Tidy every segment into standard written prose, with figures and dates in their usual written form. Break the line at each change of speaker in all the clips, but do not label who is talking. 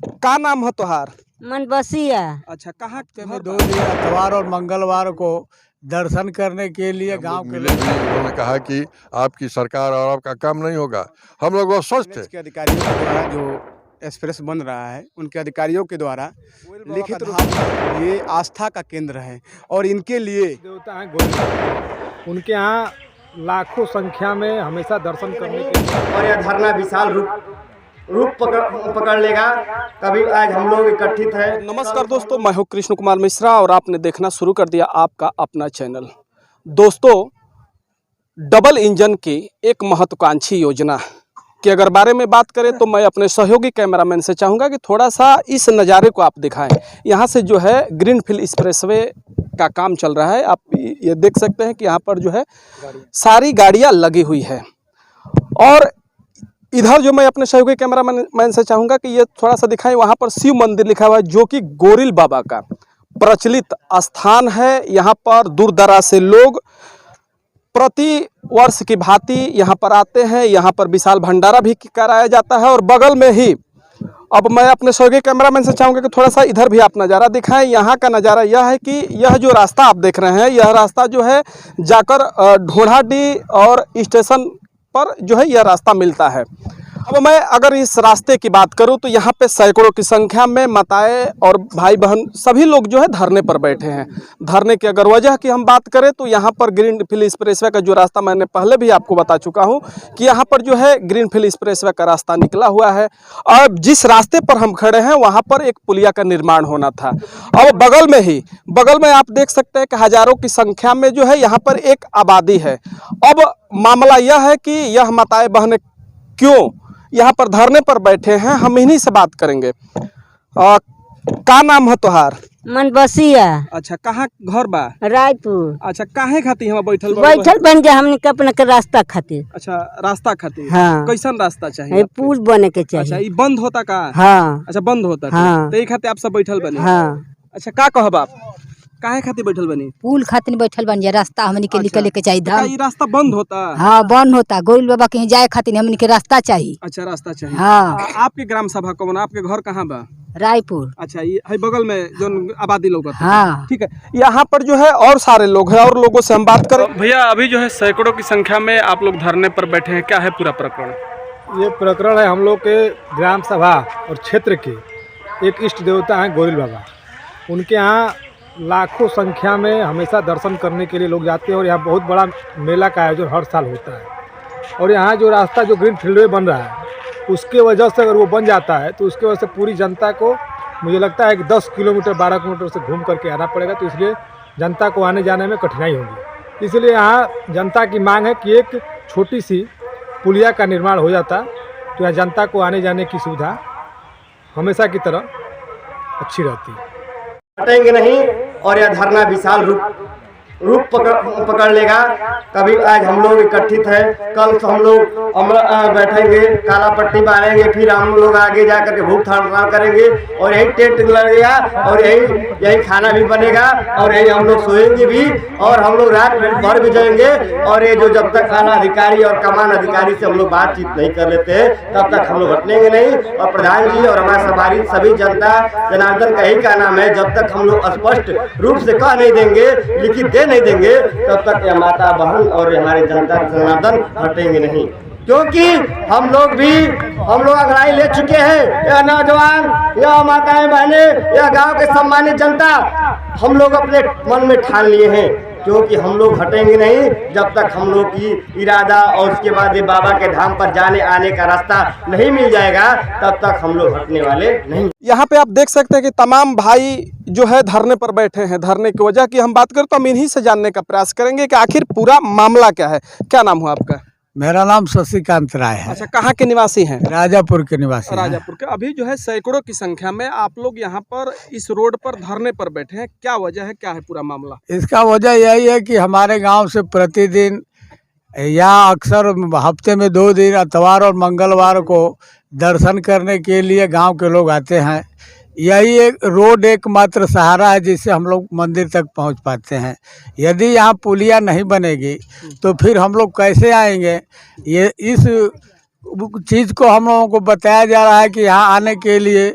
का नाम है तुहार?
मन बसिया।
अच्छा, कहाँ
में 2 दिन इतवार और मंगलवार को दर्शन करने के लिए गांव के
मिले भी उन्होंने कहा कि आपकी सरकार और आपका काम नहीं होगा। हम लोग वो स्वस्थ थे।
के अधिकारियों के द्वारा जो एक्सप्रेस बन रहा है उनके अधिकारियों के द्वारा लिखित रूप में ये आस्था का केंद्र है और इनके लिए
देवता हैं गोविंद बाबा। उनके यहाँ लाखों संख्या में हमेशा दर्शन करने के लिए
और यह धरना विशाल रूप पकड़ लेगा। कभी आज हम लोग इकट्ठित हैं।
नमस्कार दोस्तों, मैं हूं कृष्ण कुमार मिश्रा और आपने देखना शुरू कर दिया आपका अपना चैनल। दोस्तों, डबल इंजन की एक महत्वाकांक्षी योजना के अगर बारे में बात करें तो मैं अपने सहयोगी कैमरामैन से चाहूँगा कि थोड़ा सा इस नज़ारे को आप दिखाएं। यहाँ से जो है ग्रीनफील्ड एक्सप्रेसवे का काम चल रहा है। आप ये देख सकते हैं कि यहाँ पर जो है सारी गाड़ियाँ लगी हुई है। और इधर जो मैं अपने सहयोगी कैमरामैन से चाहूँगा कि ये थोड़ा सा दिखाएं। वहाँ पर शिव मंदिर लिखा हुआ है जो कि गोरिल बाबा का प्रचलित स्थान है। यहाँ पर दूर दराज से लोग प्रति वर्ष की भांति यहाँ पर आते हैं। यहाँ पर विशाल भंडारा भी कराया जाता है। और बगल में ही अब मैं अपने सहयोगी कैमरामैन से चाहूँगा कि थोड़ा सा इधर भी आप नज़ारा दिखाएं। यहाँ का नज़ारा यह है कि यह जो रास्ता आप देख रहे हैं, यह रास्ता जो है जाकर ढोढ़ाडीह और स्टेशन पर जो है यह रास्ता मिलता है। अब मैं अगर इस रास्ते की बात करूं तो यहाँ पे सैकड़ों की संख्या में माताएं और भाई बहन सभी लोग जो है धरने पर बैठे हैं। धरने की अगर वजह की हम बात करें तो यहाँ पर ग्रीनफील्ड एक्सप्रेसवे का जो रास्ता मैंने पहले भी आपको बता चुका हूँ कि यहाँ पर जो है ग्रीनफील्ड एक्सप्रेसवे का रास्ता निकला हुआ है। और जिस रास्ते पर हम खड़े हैं वहाँ पर एक पुलिया का निर्माण होना था। अब बगल में आप देख सकते हैं कि हजारों की संख्या में जो है यहाँ पर एक आबादी है। अब मामला यह है कि यह माताएं बहनें क्यों यहाँ पर धरने पर बैठे हैं, हम इन्हीं से बात करेंगे। का नाम है तुहार?
मन बसिया।
अच्छा, कहाँ घर बा?
रायपुर।
अच्छा, काहे खातिर हम बैठल
बन गया हमने के अपने के रास्ता खातिर।
अच्छा, रास्ता खातिर।
हाँ।
कैसन रास्ता चाहिए?
पुल बने के चाहिए।
अच्छा, ये बंद होता का?
हाँ।
अच्छा, बंद होता।
हाँ।
तो ये खातिर आप सब बैठल बने?
हाँ।
अच्छा, का कहब आप? काहे खातिर बैठल बनी?
पुल खातिर बैठल बन जा। रास्ता हमनी के निकले के चाहिए।
अच्छा, ये रास्ता बंद होता?
हाँ, बंद होता। गोविंद बाबा कहीं जाए खातिर हमनी के रास्ता चाहिए।
अच्छा, रास्ता चाहिए।
हाँ।
आपके ग्राम सभा कौन? आपके घर कहाँ बा?
रायपुर।
अच्छा, ये है बगल में जो आबादी लोग।
हाँ।
ठीक है। यहाँ पर जो है और सारे लोग हैं और लोगों से हम बात करें। भैया, अभी जो है सैकड़ों की संख्या में आप लोग धरने पर बैठे हैं, क्या है पूरा प्रकरण?
ये प्रकरण है हम लोग के ग्राम सभा और क्षेत्र के एक इष्ट देवता हैं गोरिल बाबा। उनके यहाँ लाखों संख्या में हमेशा दर्शन करने के लिए लोग जाते हैं। और यहाँ बहुत बड़ा मेला का आयोजन हर साल होता है। और यहाँ जो रास्ता जो ग्रीन फील्डवे बन रहा है उसके वजह से अगर वो बन जाता है तो उसके वजह से पूरी जनता को मुझे लगता है कि 10 किलोमीटर 12 किलोमीटर से घूम करके आना पड़ेगा। तो इसलिए जनता को आने जाने में कठिनाई होगी। इसलिए यहाँ जनता की मांग है कि एक छोटी सी पुलिया का निर्माण हो जाता तो यहाँ जनता को आने जाने की सुविधा हमेशा की तरह अच्छी रहती है।
हटेंगे नहीं और यह धरना विशाल रूप पकड़ लेगा। कभी आज हम लोग इकट्ठित हैं। कल हम लोग बैठेंगे, काला पट्टी बांधेंगे, फिर हम लोग आगे जा करके भूख हड़ताल करेंगे और यही टेंट लगेगा और यही खाना भी बनेगा और यही हम लोग सोएंगे भी और हम लोग रात भर भी जाएंगे। और ये जो जब तक थाना अधिकारी और कमान अधिकारी से हम लोग बातचीत नहीं कर लेते तब तक हम लोग हटेंगे नहीं। और प्रधान जी और हमारे सभी जनता जनार्दन का ही कहना है, जब तक हम लोग स्पष्ट रूप से कह नहीं देंगे, लिखित नहीं देंगे, तब तक ये माता बहन और हमारे जनता जनार्दन हटेंगे नहीं। क्योंकि हम लोग अंगड़ाई ले चुके हैं। यह नौजवान, यह माताएं बहनें, यह गांव के सम्मानित जनता हम लोग अपने मन में ठान लिए हैं। क्योंकि हम लोग हटेंगे नहीं जब तक हम लोग की इरादा और उसके बाद ये बाबा के धाम पर जाने आने का रास्ता नहीं मिल जाएगा, तब तक हम लोग हटने वाले नहीं।
यहाँ पे आप देख सकते हैं कि तमाम भाई जो है धरने पर बैठे हैं। धरने की वजह की हम बात करें तो हम इन्हीं से जानने का प्रयास करेंगे कि आखिर पूरा मामला क्या है। क्या नाम हुआ आपका?
मेरा नाम शशिकांत राय है।
अच्छा, कहाँ के निवासी हैं?
राजापुर के निवासी हैं।
राजापुर के। अभी जो है सैकड़ों की संख्या में आप लोग यहाँ पर इस रोड पर धरने पर बैठे हैं, क्या वजह है, क्या है पूरा मामला?
इसका वजह यही है कि हमारे गांव से प्रतिदिन या अक्सर हफ्ते में 2 दिन इतवार और मंगलवार को दर्शन करने के लिए गांव के लोग आते हैं। यही एक रोड एकमात्र सहारा है जिससे हम लोग मंदिर तक पहुंच पाते हैं। यदि यहाँ पुलिया नहीं बनेगी तो फिर हम लोग कैसे आएंगे? ये इस चीज़ को हम लोगों को बताया जा रहा है कि यहाँ आने के लिए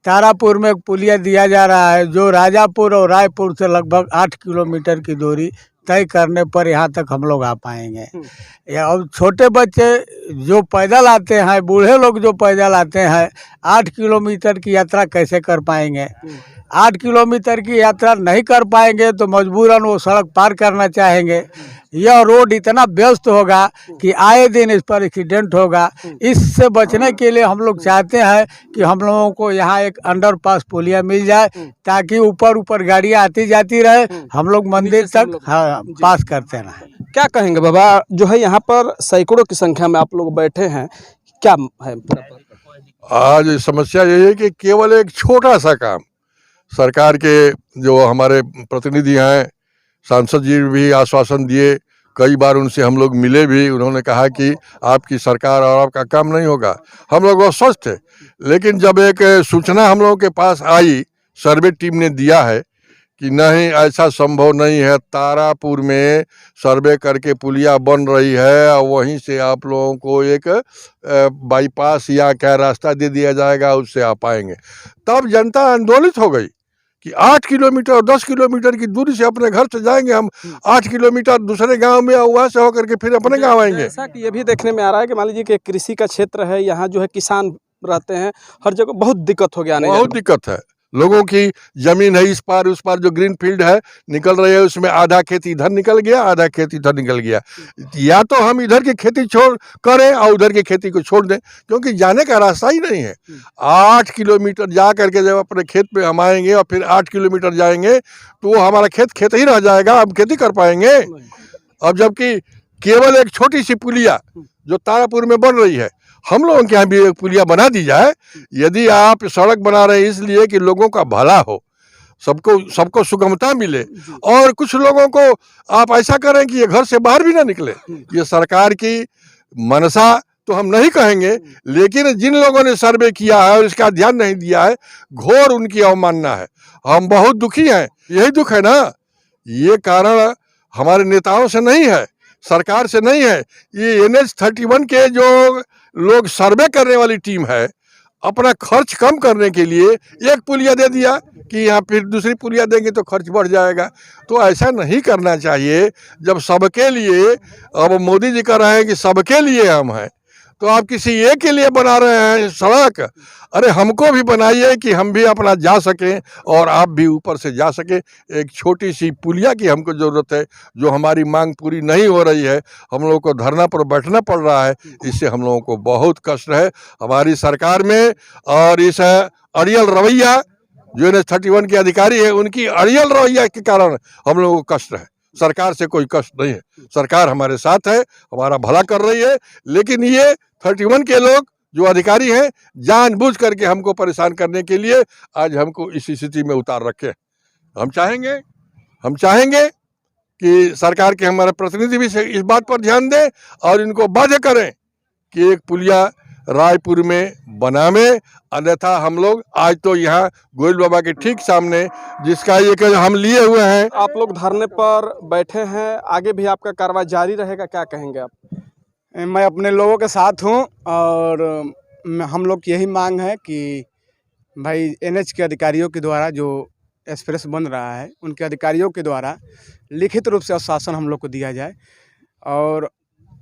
तारापुर में एक पुलिया दिया जा रहा है जो राजापुर और रायपुर से लगभग 8 किलोमीटर की दूरी तय करने पर यहाँ तक हम लोग आ पाएंगे। या अब छोटे बच्चे जो पैदल आते हैं, बूढ़े लोग जो पैदल आते हैं, 8 किलोमीटर की यात्रा कैसे कर पाएंगे? 8 किलोमीटर की यात्रा नहीं कर पाएंगे तो मजबूरन वो सड़क पार करना चाहेंगे। यह रोड इतना व्यस्त होगा कि आए दिन इस पर एक्सीडेंट होगा। इससे बचने के लिए हम लोग चाहते हैं कि हम लोगों को यहाँ एक अंडरपास पुलिया मिल जाए ताकि ऊपर गाड़ियाँ आती जाती रहे, हम लोग मंदिर तक पास करते रहें।
क्या कहेंगे बाबा, जो है यहाँ पर सैकड़ों की संख्या में आप लोग बैठे हैं, क्या है पूरा?
आज समस्या यही है कि केवल एक छोटा सा काम सरकार के जो हमारे प्रतिनिधि हैं, सांसद जी भी आश्वासन दिए, कई बार उनसे हम लोग मिले भी, उन्होंने कहा कि आपकी सरकार और आपका काम नहीं होगा। हम लोग अस्वस्थ थे, लेकिन जब एक सूचना हम लोगों के पास आई, सर्वे टीम ने दिया है कि नहीं ऐसा संभव नहीं है, तारापुर में सर्वे करके पुलिया बन रही है और वहीं से आप लोगों को एक बाईपास या क्या रास्ता दे दिया जाएगा, उससे आ पाएंगे। तब जनता आंदोलित हो गई कि 8 किलोमीटर और 10 किलोमीटर की दूरी से अपने घर से जाएंगे हम, 8 किलोमीटर दूसरे गांव में वहाँ से होकर के फिर अपने गांव आएंगे।
ऐसा कि ये भी देखने में आ रहा है कि मान लीजिए कि कृषि का क्षेत्र है, यहाँ जो है किसान रहते हैं, हर जगह बहुत दिक्कत हो गया।
बहुत दिक्कत है, लोगों की जमीन है इस पार उस पार, जो ग्रीन फील्ड है निकल रही है, उसमें आधा खेती इधर निकल गया, आधा खेती इधर निकल गया। या तो हम इधर की खेती छोड़ करें और उधर की खेती को छोड़ दें, क्योंकि जाने का रास्ता ही नहीं है। 8 किलोमीटर जा करके जब अपने खेत पे हम आएंगे और फिर 8 किलोमीटर जाएंगे तो हमारा खेत ही रह जाएगा, हम खेती कर पाएंगे? अब जबकि केवल एक छोटी सी पुलिया जो तारापुर में बन रही है, हम लोगों के यहाँ भी एक पुलिया बना दी जाए। यदि आप सड़क बना रहे हैं इसलिए कि लोगों का भला हो, सबको सुगमता मिले, और कुछ लोगों को आप ऐसा करें कि ये घर से बाहर भी ना निकले, ये सरकार की मनसा तो हम नहीं कहेंगे, लेकिन जिन लोगों ने सर्वे किया है और इसका ध्यान नहीं दिया है, घोर उनकी अवमानना है। हम बहुत दुखी हैं, यही दुख है ना। ये कारण हमारे नेताओं से नहीं है, सरकार से नहीं है, ये NH-31 के जो लोग सर्वे करने वाली टीम है, अपना खर्च कम करने के लिए एक पुलिया दे दिया कि यहाँ फिर दूसरी पुलिया देंगे तो खर्च बढ़ जाएगा। तो ऐसा नहीं करना चाहिए। जब सबके लिए, अब मोदी जी कह रहे हैं कि सबके लिए हम हैं, तो आप किसी एक के लिए बना रहे हैं सड़क। अरे हमको भी बनाइए कि हम भी अपना जा सकें और आप भी ऊपर से जा सकें। एक छोटी सी पुलिया की हमको ज़रूरत है, जो हमारी मांग पूरी नहीं हो रही है, हम लोगों को धरना पर बैठना पड़ रहा है, इससे हम लोगों को बहुत कष्ट है हमारी सरकार में। और इस अड़ियल रवैया जो NH-31 के अधिकारी है, उनकी अड़ियल रवैया के कारण हम लोगों को कष्ट है। सरकार से कोई कष्ट नहीं है, सरकार हमारे साथ है, हमारा भला कर रही है, लेकिन ये 31 के लोग जो अधिकारी हैं जानबूझ करके हमको परेशान करने के लिए आज हमको इस स्थिति में उतार रखे। हम चाहेंगे कि सरकार के हमारे प्रतिनिधि भी इस बात पर ध्यान दें और इनको बाध्य करें कि एक पुलिया रायपुर में बनावे, अन्यथा हम लोग आज तो यहाँ गोयल बाबा के ठीक सामने जिसका एक हम लिए हुए हैं।
आप लोग धरने पर बैठे हैं, आगे भी आपका कार्रवाई जारी रहेगा, क्या कहेंगे आप?
मैं अपने लोगों के साथ हूँ और हम लोग की यही मांग है कि भाई NH के अधिकारियों के द्वारा जो एक्सप्रेस बन रहा है, उनके अधिकारियों के द्वारा लिखित रूप से आश्वासन हम लोग को दिया जाए। और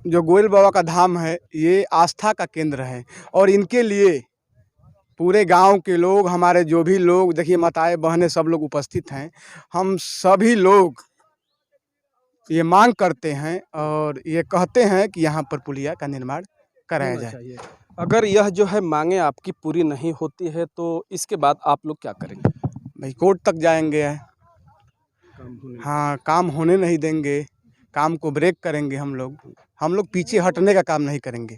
जो गोयल बाबा का धाम है, ये आस्था का केंद्र है और इनके लिए पूरे गांव के लोग, हमारे जो भी लोग, देखिए माताएं बहनें सब लोग उपस्थित हैं, हम सभी लोग ये मांग करते हैं और ये कहते हैं कि यहाँ पर पुलिया का निर्माण कराया जाए।
अगर यह जो है मांगे आपकी पूरी नहीं होती है तो इसके बाद आप लोग क्या करेंगे?
भाई कोर्ट तक जाएंगे, हाँ, काम होने नहीं देंगे, काम को ब्रेक करेंगे हम लोग पीछे हटने का काम नहीं करेंगे।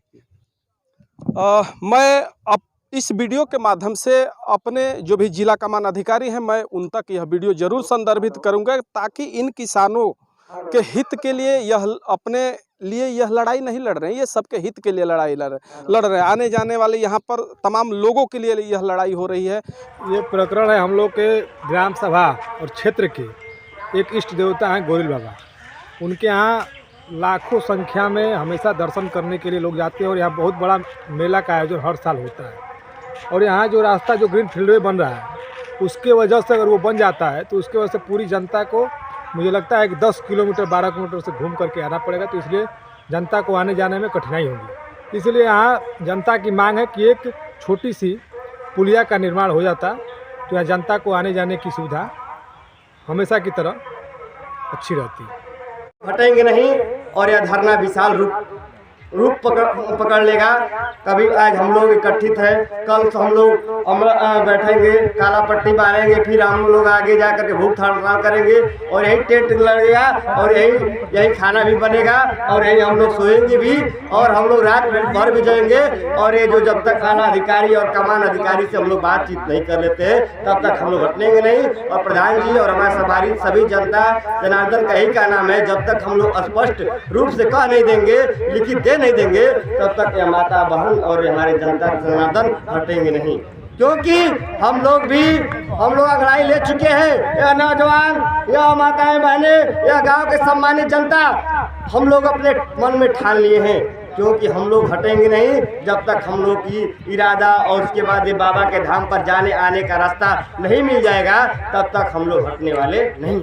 मैं अब इस वीडियो के माध्यम से अपने जो भी जिला कमान अधिकारी हैं, मैं उन तक यह वीडियो जरूर संदर्भित करूंगा ताकि इन किसानों के हित के लिए, यह अपने लिए यह लड़ाई नहीं लड़ रहे हैं, ये सबके हित के लिए लड़ाई लड़ रहे हैं। आने जाने वाले यहाँ पर तमाम लोगों के लिए यह लड़ाई हो रही है।
ये प्रकरण है हम लोग के ग्राम सभा और क्षेत्र के एक इष्ट देवता हैं गोयल बाबा। उनके यहाँ लाखों संख्या में हमेशा दर्शन करने के लिए लोग जाते हैं और यहाँ बहुत बड़ा मेला का आयोजन हर साल होता है। और यहाँ जो रास्ता जो ग्रीन फील्ड वे बन रहा है उसके वजह से अगर वो बन जाता है तो उसके वजह से पूरी जनता को मुझे लगता है कि 10 किलोमीटर 12 किलोमीटर से घूम करके आना पड़ेगा, तो इसलिए जनता को आने जाने में कठिनाई होगी। इसलिए यहाँ जनता की मांग है कि एक छोटी सी पुलिया का निर्माण हो जाता तो यहाँ जनता को आने जाने की सुविधा हमेशा की तरह अच्छी रहती।
हटेंगे नहीं और यह धरना विशाल रूप पकड़ लेगा। कभी आज हम लोग एकत्रित हैं, कल हम लोग बैठेंगे, काला पट्टी बांधेंगे, फिर हम लोग आगे जा करके भूख हड़ताल करेंगे और यही टेंट लगेगा और यही खाना भी बनेगा और यही हम लोग सोएंगे भी और हम लोग रात भर भी जाएंगे। और ये जो जब तक आला अधिकारी और कमान अधिकारी से हम लोग बातचीत नहीं कर लेते हैं तब तक हम लोग हटेंगे नहीं। और प्रधान जी और हमारे सभी जनता जनार्दन का यही कहना है, जब तक हम लोग स्पष्ट रूप से कह नहीं देंगे, लिखित दे नहीं देंगे, तब तक यह माता बहन और हमारे जनता जनार्दन हटेंगे नहीं। क्योंकि हम लोग अगड़ाई ले चुके हैं। यह नौजवान, यह माताएं बहनें, यह गांव के सम्मानित जनता, हम लोग अपने मन में ठान लिए हैं क्योंकि हम लोग हटेंगे नहीं जब तक हम लोग की इरादा और उसके बाद ये बाबा के धाम पर जाने आने का रास्ता नहीं मिल जाएगा, तब तक हम लोग हटने वाले नहीं।